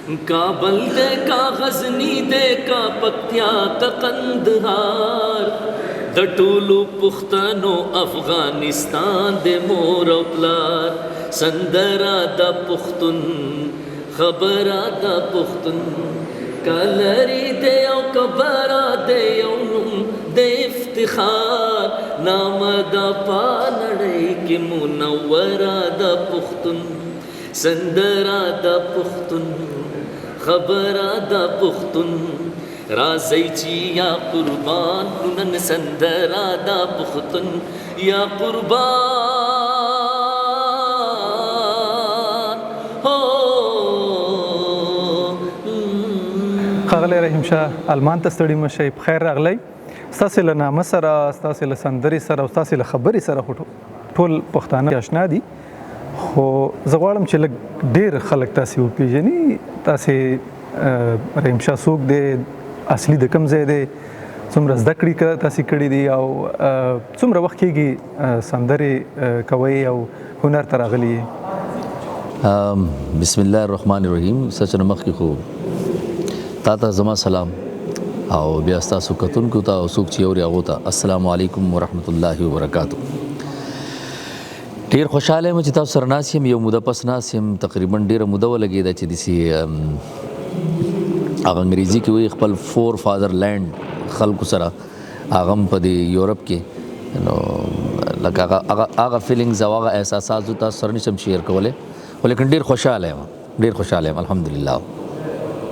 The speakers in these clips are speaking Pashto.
काबल दे का गजनी दे का पक्तिया का कंदहार द टूलू पुख्तनो अफगानिस्तान दे मोर प्लार संदरा द पुख्तुन खबरा द पुख्तुन कलरी दे औ कबरा दे यौनुम दे इफ्तिखार नाम द पानड़ई की मुनव्वरा द पुख्तुन संदरा द पुख्तुन खबरा द पुख्तुन राज़ैची या कुर्बान नुनन संदरा द पुख्तुन या कुर्बान हो ښاغلی رحیم شاه المان ته ستړي مشئ په خیر راغلی. ستاسې له نامه سره ستاسې له سندرې سره او ستاسې له خبرې سره خو ټول پښتانه اشنا دي، خو زه غواړم چې لږ ډېر خلک تاسې وپېژني. تاسې رحیم شاه څوک دی، اصلي د کوم ځای دی، څومره زده کړې تاسې کړي دي او څومره وخت کېږي سندرې کوئ او هنر ته راغلي یې؟ بسم الله الرحمن الرحیم. سچ نه مخکې خو تا ته زما سلام او بیا ستاسو کتونکو ته او څوک چې اوري هغو ته السلام علیکم ورحمت الله وبرکاتو. ډېر خوشحاله یم چې تاسو سره ناست یم، یو موده پس ناست یم، تقریبا ډېره موده ولګېده چې داسې هغه انګریزي کې وایي خپل فور فادر لینډ خلکو سره هغه هم په دې یورپ کې نو لکه هغه فیلینګز او هغه احساسات تاسو سره نشم شیر کولی، خو لیکن ډېر خوشحاله یم، ډېر خوشحاله یم الحمدلله.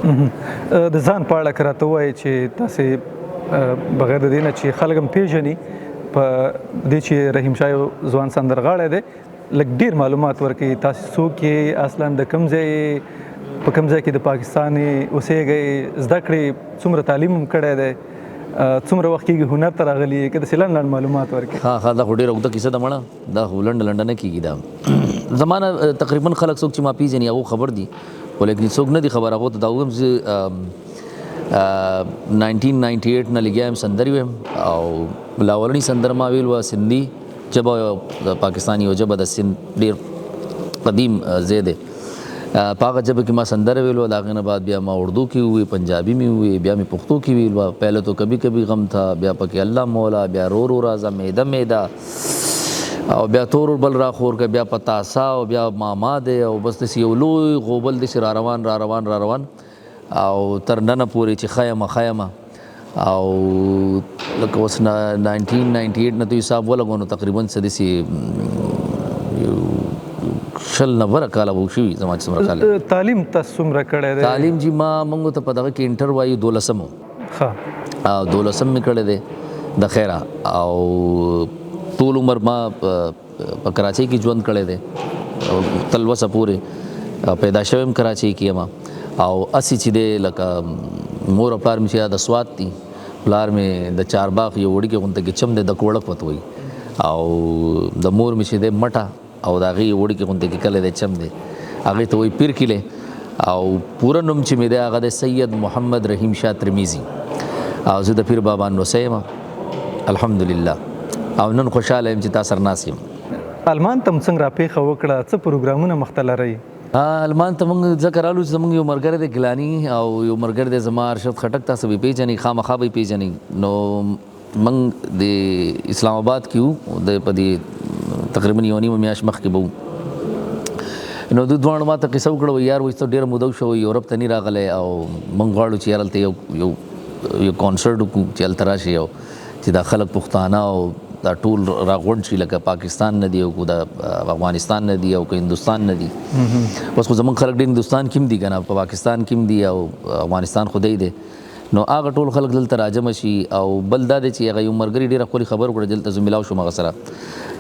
د ځان په اړه که راته ووایې چې تاسې بغیر د دې نه چې خلک هم پېژني په دې چې رحیم شاه یو ځوان سندرغاړی دی، لږ ډېر معلومات ورکړئ. تاسې څوک یې، اصلا د کوم ځای په کوم ځای کې د پاکستان اوسېږئ، زده کړې څومره تعلیم هم کړی دی، څومره وخت کېږي هنر ته راغلي یې، که داسې لنډ لنډ معلومات ورکړئ. ها دا خو ډېره اوږده کیسه ده مړه، دا خو لنډه نه کېږي. دا زمانه تقریبا خلک څوک چې ما پېژني هغو خبر دي، خو لیکن څوک نه دي خبر. هغو ته دا ووایم چې 1998 نه لګیا یم سندرې ویم او لاولني سندره ما ویل وه سندي ژبه، د پاکستان یو ژبه د سند ډېر قدیم ځای دی، په هغه ژبه کې ما سندره ویل وه. د هغې نه بعد بیا ما اردو کې ووی، پنجابي مې ووی، بیا مې پښتو کې ویل وه. پهله تو کبھی کبھی غم تھا، بیا پکې الله مولا، بیا رو رو راځه، میده میده، او بیا تور بل را خور که، بیا پتاسا، او بیا ماما دی، او بس داسې یو لوی غوبل داسې را روان او تر ننه پورې چې خیمه او لکه اوس 1998 نه تو حساب ولګو نو تقریبا څه داسې 90 کاله به شوي زما چې څومره کاله. تعلیم تاسو څومره کړی دی؟ تعلیم جی ما موږ ته په دغه کې انټر وایو 12 مې کړی دی د خیره، او ټول عمر ما په کراچۍ کې ژوند کړی دی، تلوسه پورې پیدا شوی یم کراچۍ کې یم. او اسی چې دی لکه مور او پلار مې چې د سوات دي، پلار مې د چارباغ یو وړوکې غونته کې چم دی، د کوړک ورته وایي، او د مور مې چې دی مټه، او د هغې وړوکې غونته کې کلی دی چم دی، هغې ته وایي پیر کلی. او پوره نوم چې مې دی هغه دی سید محمد رحیم شاه ترمیزي، او زه د پیر بابا نوسی یم الحمدلله. او نن خوشحاله یم چې تا سره ناست یم. المان ته م څنګه راپېښه وکړه، څه پروګرامونه مخته لرئ؟ المان ته موږ ځکه رالو چې زموږ یو ملګری دی ګیلاني، او یو ملګری دی زما ارشد خټک، تاسو به یې پېژنئ، خامخا به یې پېژنئ. نو موږ د اسلام آباد کې وو، د په دې تقریبا یو نیمه میاشت مخکې به وو. نو دوی دواړو ما ته قصه وکړه، وایي یار وایي ته ډېره موده وشوه یورپ ته نه راغلی، او موږ غواړو چې یار هلته یو کانسرټ وکړو چې هلته راشي، او چې دا خلک پښتانه او دا ټول راغونډ شي، لکه پاکستان نه دی او د افغانستان نه دی او که هندوستان نه دی. اوس خو زموږ خلک ډېر هندوستان کې هم دي که نه، په پاکستان کې هم دي او افغانستان خو دی. نو هغه ټول خلک دلته راجمع شي. او بل دا دی چې هغه یو ملګري ډېره ښکلې خبر وکړه، دلته زه ملاو شوم هغه سره.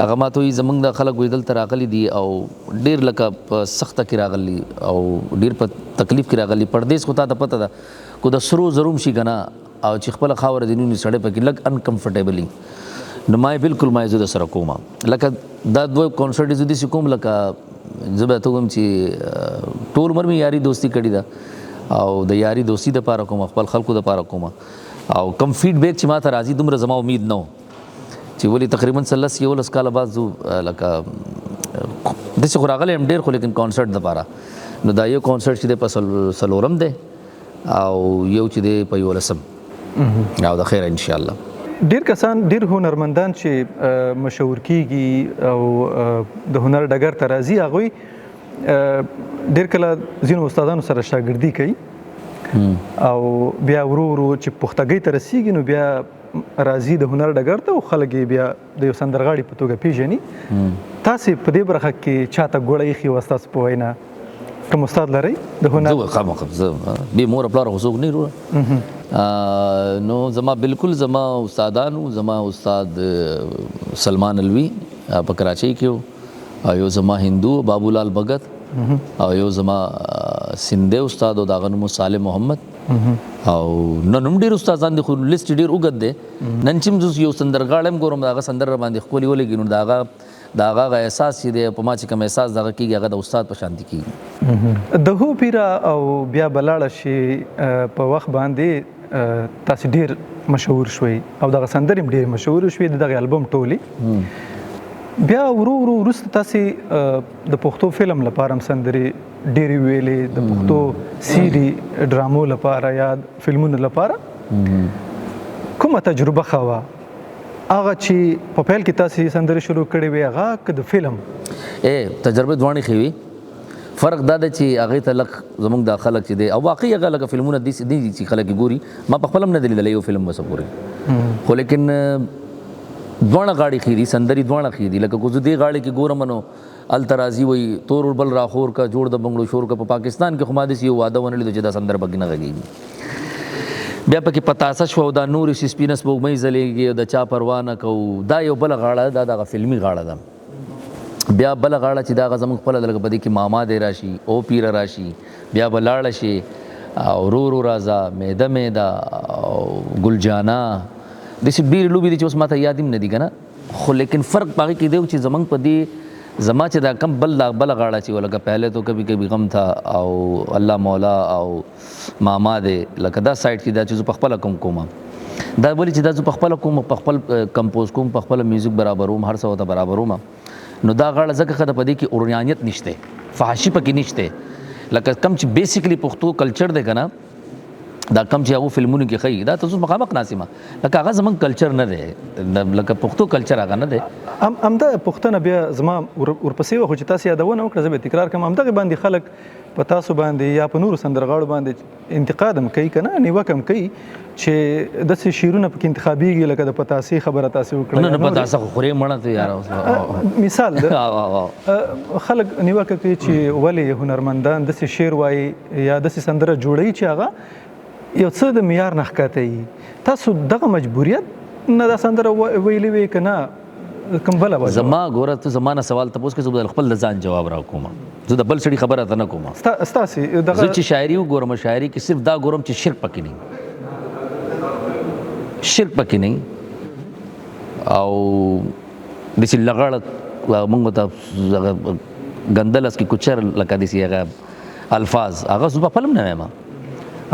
هغه ما ته وایي زموږ د خلک وایي دلته راغلي دي او ډېر لکه په سخته کې راغلي او ډېر په تکلیف کې راغلي. پردیس خو تا ته پته ده کو د سرو زروم شي که نه، او چې خپله خاوره دي نو سړی پکې لږ انکمفرټیبلي. نو ما بالکل ما زه د سره کوم، لکه دا دوه کانسرټ زه داسې کوم لکه زه به ته ووایم چې ټول عمر مې یاري دوستي کړې ده، او د یاري دوستي دپاره کوم، خپل خلکو دپاره کوم. او کم فیډبیک چې ما ته راځي دومره زما امید نه و چې ولې تقریبا 11 کاله بعد زه لکه داسې خو راغلی یم ډېر، خو لیکن کانسرټ دپاره نو دا یو کانسرټ چې د په سلورم دی او یو چې دی په 11 او د خیر ان شاء الله. ډیر کسان ډیر هنرمندان چې مشهور کیږي او د هنر ډګر ته راځي هغوی ډیر کله ځینو استادانو سره شاګردي کوي او بیا ورو ورو چې پختګۍ ته رسیږي نو بیا راځي د هنر ډګر ته او خلک یې بیا د یو سندرغاړي په توګه پیژني. تاسې په دې برخه کې چاته ګوړه ایښې وه ستاسو په وینا کوم استاد لرئ د هنر؟ زه خامخا بې موره پلاره خو څوک نه وروره. نو زما بالکل زما استادانو زما استاد سلمان الوی په کراچۍ کې و او یو زما هندو بابولال بګت او یو زما سندھی استاد او داغه نوم صالح محمد او نن ډیر استادان دي خو لیست ډیر اوږد دی. نن چې یو سندرغاړی هم ګورم داغه سندر باندې ښکلي ولګي نو داغه احساس چې دی په ما چې کوم احساس دغه کېږي هغه د استاد په شانتي کېږي. د هو پیره او بیا بلاړه شي په وخت باندې تاسو ډیر مشهور شوي او دغه سندرې هم ډېرې مشهورې شوې د دغه البم ټولې. بیا ورو ورو وروسته تاسې د پښتو فلم لپاره هم سندرې ډېرې ویلې، د پښتو سیري ډرامو لپاره یا فلمونو لپاره. کومه تجربه ښه وه هغه چې په پیل کې تاسې سندرې شروع کړې وې هغه که د فلم؟ تجربه دواړې ښې وي. فرق دا دی چې هغې ته لږ زموږ دا خلک چې دی او واقعي هغه لکه فلمونه دي چې خلک یې ګوري. ما په خپله هم نه دی لیدلی یو فلم بس پورې، خو لیکن دواړه غاړې ښې دي، سندرې دواړه ښې دي. لکه که زه دې غاړې کې ګورم نو هلته راځي وایي تور بل راخور کا جوړ د بنګړو شور کا. په پاکستان کې خو ما داسې یو واده ونه لیدو چې دا سندر پکې نه غږېږي. بیا پکې پتاسه شوه او دا نورې چې سپینه سپوږمۍ ځلېږي او د چا پروا نه کوو، دا یو بله غاړه ده، دا دغه فلمي غاړه ده. بیا بله غاړه چې دغه زموږ خپله لکه په دې کې ماما دی راشي، او پیره راشي، بیا به لاړه شي او رو رو راځه، میده میده او ګلجانا، داسې ډېرې لوبې دي چې اوس ما ته یاد هم نه دي که نه. خو لیکن فرق په هغې کې دی چې زموږ په دې زما چې دا کم بله غاړه چې وه لکه پهلے تو کبھی کبھی غم تھا او الله مولا او ماما دی، لکه دا سایډ کې دا چې زه په خپله کوم کوم دا ولې چې دا زه په خپله کوم، په خپل کمپوز کوم، په خپله میوزیک برابروم، هر څه ورته برابروم. نو دا غاړه ځکه ښه ده په دې کې اورانیت نشته، فحاشي پکې نشته. لکه کم چې بیسیکلی پښتو کلچر دی که نه، دا کم چې هغو فلمونو کې ښیي دا تاسو مخامخ ناسمه لکه هغه زموږ کلچر نه دی، لکه پښتو کلچر هغه نه دی. همدا پوښتنه بیا زما ورپسې وه خو چې تاسو یادونه وکړه زه به تکرار کړم. همدغې باندې خلک په تاسو باندې یا په نورو سندرغاړو باندې انتقاد هم کوي که نه، نیوکه هم کوي چې داسې شعرونه پکې انتخابېږي لکه د پتاسې خبره تاسې وکړه. نه پتاسه خو خورې مړه ته یاره مثال ده. خلک نیوکه کوي چې ولې هنرمندان داسې شعر وایي یا داسې سندره جوړوي چې هغه یو څه د معیار نه ښکته وي. تاسو دغه مجبوریت نه دا سندره ویلې وې که نه کوم بله وجه؟ زما ګوره ته زما نه سوال تپوس کوې، زه به خپل د ځان جواب راکوم، زه د بل سړي خبره ته نه کوم. ستاسې زه چې شاعري وګورم شاعري کې صرف دا ګورم چې شرک پکې نه، شرک پکې نه او داسې لغړ موږ ته ګندلس کې کوچر لکه داسې هغه الفاظ هغه زه په خپل هم نه وایم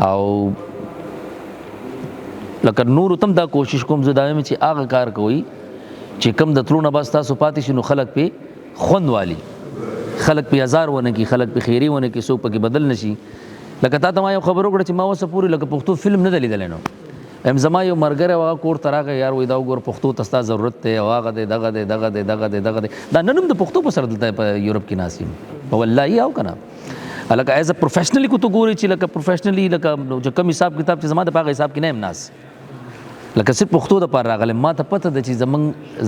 او لکه نورو تم دا کوشش کوم زه دا وایم چې هغه کار کوئ چې کم د تلو نه بس تاسو پاتې شي نو خلک پې خوند والي، خلک پې ازار ونه کړي، خلک پې خیري ونه کړي، څوک پکې بدل نه شي. لکه تا ته ما یو خبر وکړه چې ما اوسه پورې لکه پښتو فلم نه دی لیدلی نو ام زما یو ملګری هغه کور ته راغی یار وایي دا وګوره پښتو ته ستا ضرورت دی او هغه دی دغه دی دغه دی دغه دی دغه دی. دا نن هم د پښتو په سر دلته په یورپ کې ناست یم په والله او که نه لکه ایز ا پروفیشنلی کو ته ګورې چې لکه پروفیشنلی لکه چې کم حساب کتاب چې زما د په هغه حساب کې نه یم ناست، لکه صرف پښتو دپاره راغلی. ما ته پته ده چې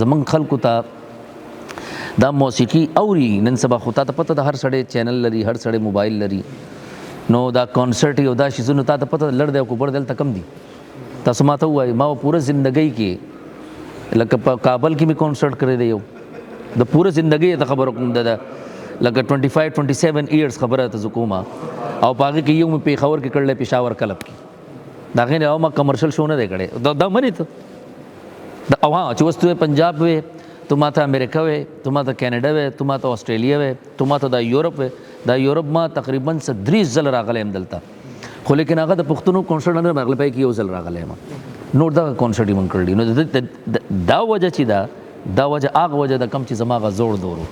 زمونږ خلکو ته دا موسیقي اوري نن سبا، خو تا ته پته ده هر سړی چینل لري، هر سړی موبایل لري، نو دا کانسرټ یو دا شیزونه تا ته پته لړ دی او کوبړ دی هلته کم دي. تاسو ما ته ووایي ما پوره زندګۍ کې لکه په کابل کې مې کانسرټ کړی دی، یو د پوره زندګۍ ته خبره کوم ده لکه 25-27 ایئرس خبره ته زه کوم او په هغې کې یو مې پېښور کې کړلی پېښور کلب کې، د هغې نه ما کمرشل شو نه دی کړی دا منې ته. او ها چې اوس ته پنجاب وې، تو ما ته امریکا وې، تو ما ته کینیډا وې، تو ما ته آسټرالیا وې، تو ما ته دا یورپ وې. دا یورپ ما تقریبا 3 ځله راغلی یم دلته، خو لیکن هغه د پښتنو کانسرټ نه راغلی، پای کې یو ځل راغلی یم، نور دغه کانسرټ یې مونږ کړی. نو دا وجه چې دا وجه هغه وجه ده کم چې زما هغه زوړ دور و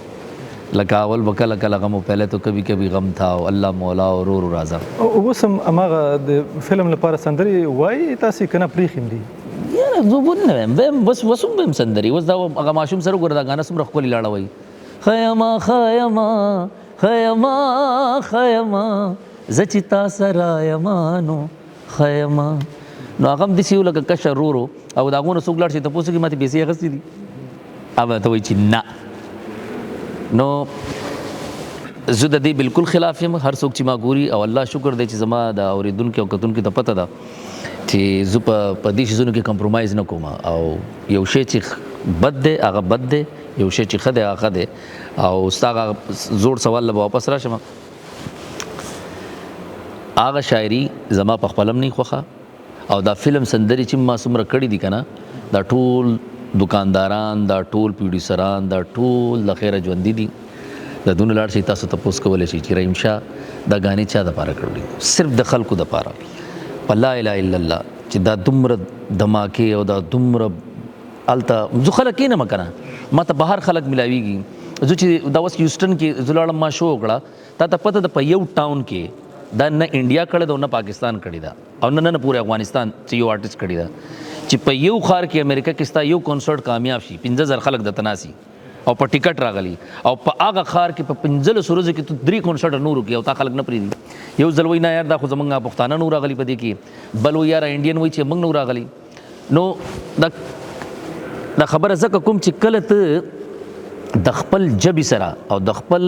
لکه اول به کله کله غم و پهله تو کبھی کبھی غم تھا او الله مولا او رو راځه. اوس هم هماغه د فلم لپاره سندرې وایي تاسې که نه پرېښیم دي؟ یاره زه ونه وایم بس وسوم به هم سندرې اوس دا هغه ماشوم سره وګوره دا ګانه څومره ښکلې لاړه وایي خیما خیما خیما خیما زه چې تا سره یما نو خیما نو هغه هم داسې یو لکه کشر ورو او د هغو نه څوک لاړ شي تپوس وکړي ماته پیسې اخیستې دي هغه ته وایي چې نه. نو زه د دې بالکل خلاف یم. هر څوک چې ما ګوري او الله شکر دی چې زما د اورېدونکي او کتونکي ته پته ده چې زه په دې شیزونو کې کمپرومایز نه کوم او یو شی چې بد دی هغه بد دی یو شی چې ښه دی هغه ښه دی او ستا هغه زوړ سوال له به واپس راشم هغه شاعري زما په خپل هم نه خوښه او دا فلم سندرې چې ما څومره کړي دي که نه دا ټول دکانداران دا ټول پروډیوسران دا ټول د خیره ژوندي دي د دونه لاړ شي تاسو تپوس کولی شي چې رحیم شاه دا غانې چا دپاره کړي صرف د خلکو دپاره په لا اله الا الله چې دا دومره دماکې او دا دومره هلته زه خلک کښېنم که نه ما ته بهر خلک میلاویږي زه چې دا اوس هیوسټن کې زه لاړم ما شو وکړه تا ته پته ده په یو ټاون کې دا نه انډیا کړې ده او نه پاکستان کړې ده او نه پورې افغانستان چې یو آرټسټ کړې ده چې په یو ښار کې امریکا کې ستا یو کنسرټ کامیاب شي 15,000 خلک د تناسي او په ټیکټ راغلی او په هغه ښار کې په 15 ورځو کې تو 3 کنسرټ نور کې او تا خلک نه پرېږدي یو ځل وایي نه یار دا خو زمونږ پښتانه نور راغلي په دې کې بل وایي یاره انډین وایي چې موږ نور راغلي نو دا خبره ځکه کوم چې کله ته د خپل ژبې سره او د خپل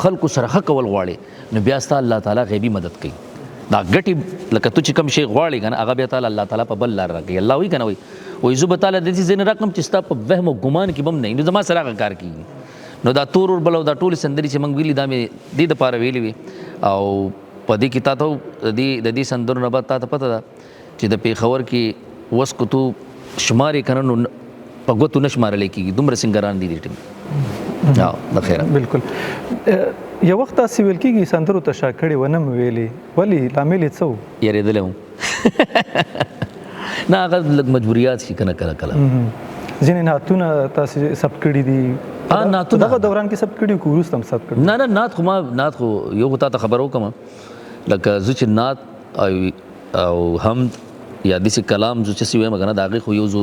خلکو سره ښه کول غواړې نو بیا ستا الله تعالی غیبي مدد کوي دا ګټې لکه تو چې کوم شی غواړې که نه هغه بیا تعالی الله تعالی په بل لار راکوي الله وایي که نه وایي زه به تعالی داسې ځای نه راکړم چې ستا په وهم او ګمان کې به هم نه وي نو زما سره هغه کار کېږي نو دا تور اور بل او دا ټولې سندرې چې موږ ویلي دا مې دې دپاره ویلې وي او په دې کې تا ته د دې سندرو نه بعد تا ته پته ده چې د پېښور کې اوس که تو شمار یې که نه نو په ګوتو نه شمارلی کېږي دومره سنګران دي دې ټیم د خیره بالکل یو وخت تاسې ویل کېږي سندرو ته شا کړې ونه مې ویلې ولې لامل یې څه و یارېدلی وم نه هغه لږ مجبوریات شي که نه کله کله ځینې نعتونه تاسې ثبت کړي دي دغه دوران کې ثبت کړي وو که وروسته هم ثبت کړي نه نعت خو یو خو تا ته خبر وکړم لکه زه چې نعت او حمد یا داسې کلام زه چې وایم که نه د هغې خو یو زه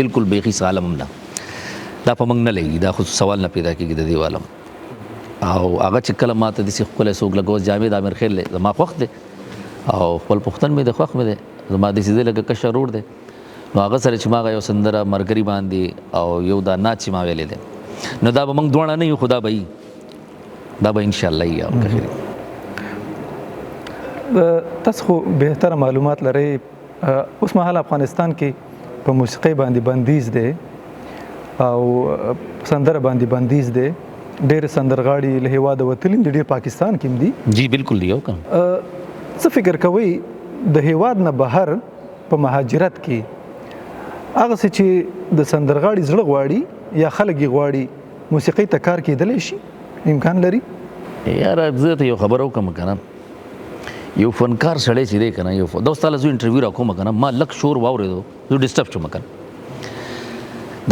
بالکل بیخي عالم هم نه دا په موږ نه لګي دا خو سوال نه پیدا کېږي د دې عالم او هغه چې کله ما ته داسې ښکلی څوک لکه اوس جاوید عامر خیل دی زما خوښ دی او خپل پښتون مې دی خوښ مې دی زما داسې دی لکه کشر ورور دی نو هغه سره چې ما هغه یو سندره مرګري باندې او یو دا نعت چې ما ویلی دی نو دا به موږ دواړه نه یو خو دا به وي دا به انشاءالله وي او که خیر تاسو خو بهتره معلومات لرئ اوس مهال افغانستان کې په موسیقۍ باندې بندیز دی او سندره باندې بندیز دی ډېر سندرغاړي له هېواده وتلي دي ډېر پاکستان کې هم دي جی بالکل دی او که څه فکر کوئ د هېواد نه بهر په مهاجرت کې هغه څه چې د سندرغاړي زړه غواړي یا خلک یې غواړي موسیقۍ ته کار کېدلی شي امکان لري یاره زه ته یو خبره وکړم که نه یو فنکار سړی چې دی که نه یو دا اوس تاله زه انټرویو راکوم که نه ما لږ شور واورېدو زه ډسټرب شوم که نه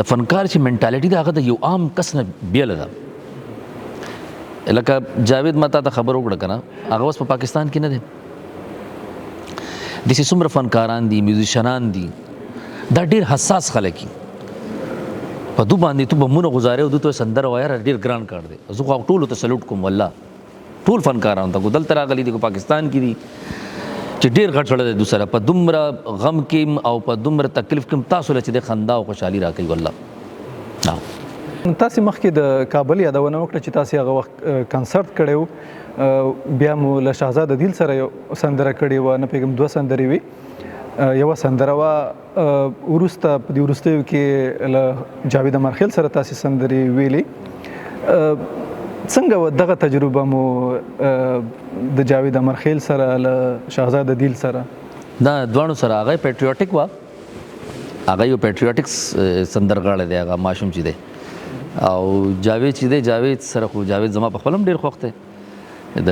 د فنکار چې منټالټي ده هغه د یو عام کس نه بیله ده لکه جاوید ما تا ته خبر وکړه که نه هغه اوس په پاکستان کې نه دی داسې څومره فنکاران دي میوزیشنان دي دا ډېر حساس خلک دي په دو باندې تو بمونه غزارې او دو ته سندره وایه ډېر ګران کار دی زه خو ټولو ته سلوټ کوم والله ټول فنکارانو ته دلته راغلي دي پاکستان کې دي چې ډېر غټ سړی دی دوسره په دومره غم کې او په دومره تکلیف کې تاسو له چې د خندا او خوشحالي راکوي والله تاسې مخکې د کابل یادونه وکړه چې تاسې هغه وخت کنسرت کړی و بیا مو له شهزاد عدیل سره یو سندره کړې وه نه پوهېږم 2 سندرې وې یوه سندره وه وروسته په دې وروستیو کې له جاوید امرخیل سره تاسې سندرې ویلې څنګه وه دغه تجربه مو د جاوید امرخیل سره له شهزاد عدیل سره دا دواړو سره هغه پیټریوټیک وه هغه یو پیټریوټیک سندرغاړی دی هغه ماشوم چې دی او جاوید چې دی جاوید سره خو جاوید زما په خپل هم ډېر خوښ دی د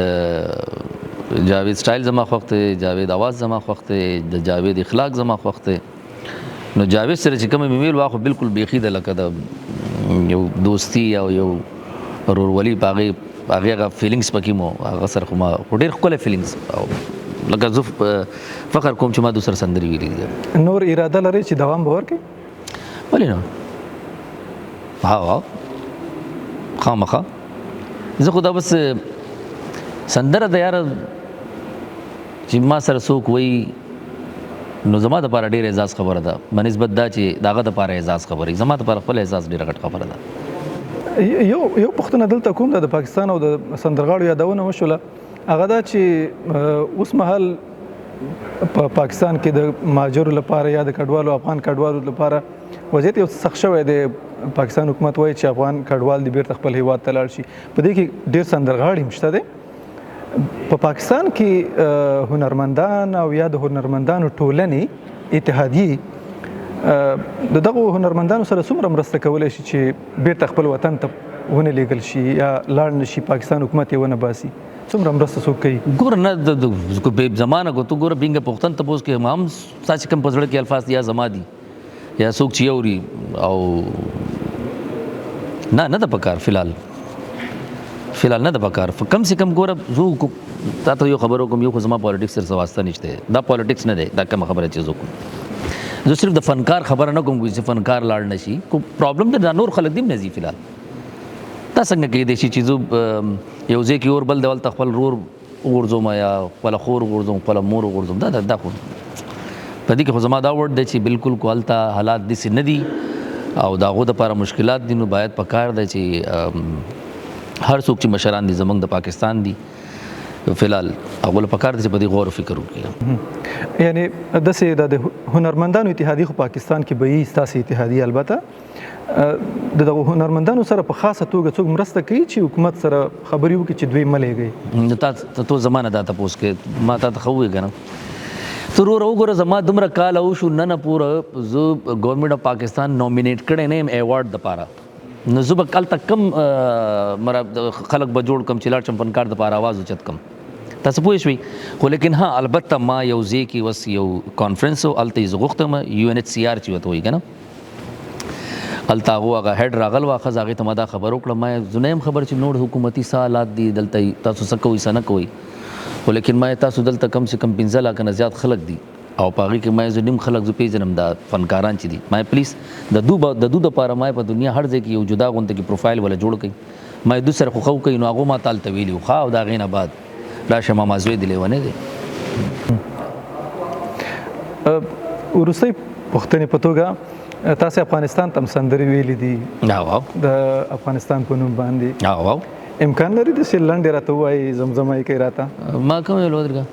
جاوید سټایل زما خوښ دی جاوید आवाज زما خوښ دی د جاوید اخلاق زما خوښ دی نو جاوید سره چې کومه مې ویل خو بالکل بیخي ده لکه د یو دوستي او یو ورورولي په هغه فیلینګز پکې مو هغه سره خو ما ډېر ښکلی فیلینګز او لکه زه فخر کوم چې ما دوسر سندرې ویلي دي. نور اراده لري چې دوام به ورکړي؟ ولې نه؟ ها خامخا زه خو دا بس سندره د یاره چې ما سره څوک وایي نو زما دپاره ډېر اعزاز خبره ده بنسبت دا چې د هغه دپاره اعزاز خبره وي زما دپاره خپل اعزاز ډېره غټ خبره ده. یو پوښتنه دلته کوم د پاکستان او د سندرغاړو یادونه وشوله هغه دا چې اوس مهال په پاکستان کې د مهاجرو لپاره یا د کډوالو افغان کډوالو لپاره وضعیت یو سخت شوی دی. پاکستان حکومت وایي چې افغان کډوال د بیرته خپل هیواد ته لاړ شي. په دې کې ډېر سندرغاړي هم شته دی. په پاکستان کې هنرمندان او یا د هنرمندانو ټولنې اتحادیې د دغو هنرمندانو سره څومره مرسته کولی شي چې بیرته خپل وطن ته ونه لیږل شي یا لاړ نه شي پاکستان حکومت یې ونه باسي؟ څومره مرسته څوک کوي؟ ګوره نه بې زمانه کو تو ګوره بینګه پوښتنه تپوس کې هم ستا چې کوم په زړه کې الفاظ یا زما دي یا څوک چې اوري او نه ده پکار فلحال نه ده پکار کم سے کم ګوره زه تا ته یو خبرو کوم یو خو زما پالیټکس سره څه واسطه نشته دا پالیټکس نه دی دا کومه خبره چې زه کوم زه صرف د فنکار خبره نه کوم چې فنکار لاړ نه شي کو پرابلم دی دا نور خلک دي نه ځي فلحال دا څنګه کېدای شي چې زه یو ځای کې اور بل دی هلته خپل رور وغورځوم یا خپله خور وغورځوم خپله مور وغورځوم دا خو په دې کې خو زما دا ورډ دی چې بالکل کو هلته حالات داسې نه دي او د هغو دپاره مشکلات دي نو باید پکار دی چې هر څوک چې مشران دي زموږ د پاکستان دي فلحال هغو له پکار دی چې په دې غور و فکر وکړي. یعنې داسې د هنرمندانو اتحادیې خو پاکستان کې به وي ستاسې اتحادیې البته د دغو هنرمندانو سره په خاصه توګه څوک مرسته کوي چې حکومت سره خبرې وکړي چې دوی مه لیږئ؟ نو تو زما نه دا تپوس کې ما تا ته ښه ووایې که نه ته وروره وګوره زما دومره کاله وشو نن پوره زه ګورنمنټ اف پاکستان نومینیټ کړی نه یم ایوارډ دپاره نو زه به هلته کم خلک به جوړ کړم چې لاړ شم فنکار دپاره آواز اوچت کړم تاسو پوه شوئ خو لیکن ها البته ما یو ځای کې اوس یو کانفرنس و هلته یې زه غوښتم UNHCR چې ورته وایي که نه هلته هغه هیډ راغل وه ښځه هغې ته ما دا خبر وکړه ما زه نه یم خبر چې نور حکومتي څه حالات دي دلته تاسو څه کوئ څه نه کوئ خو لیکن ما تاسو دلته کم سے کم 15 لاکه نه زیات خلک دي او په هغې کې ما زه نیم خلک زه پېژنم دا فنکاران چې دي ما پلیز د دو دپاره ما په دنیا هر ځای کې یو جدا غونته کې پروفایل ولا جوړ کړئ ما دوی سره خو ښه وکړئ نو هغو ما تا هلته ویلي وو ښه او د هغې نه بعد راشه ما زوی دی لیونی دی. وروستۍ پوښتنې په توګه تاسې افغانستان ته هم سندرې ویلي دي د افغانستان په نوم باندې امکان لري داسې لنډې راته ووایي زمزمه یې کوي راته؟ ما کوم ویل ودرګه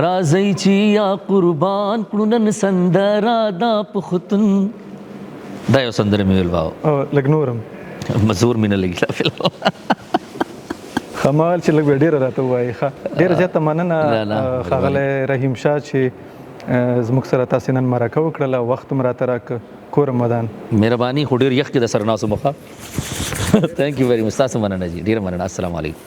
راځئ چې یا قربان کړو نن سندره دا پښتون دا یو سندره مې ویل واو لږ نور هم مزور مې نه لګي فلحال خمال چې لږ به ډېره راته ووایي ښه ډېره زیاته مننه ښاغلی رحیم شاه چې زموږ سره تاسې نن مرکه وکړله وخت هم راته راکړه کور هم ودان مهرباني خو ډېر یخ کې د سره ناستو مخه تھینک یو ویری مچ تاسو مننه جی ډېره مننه السلام علیکم.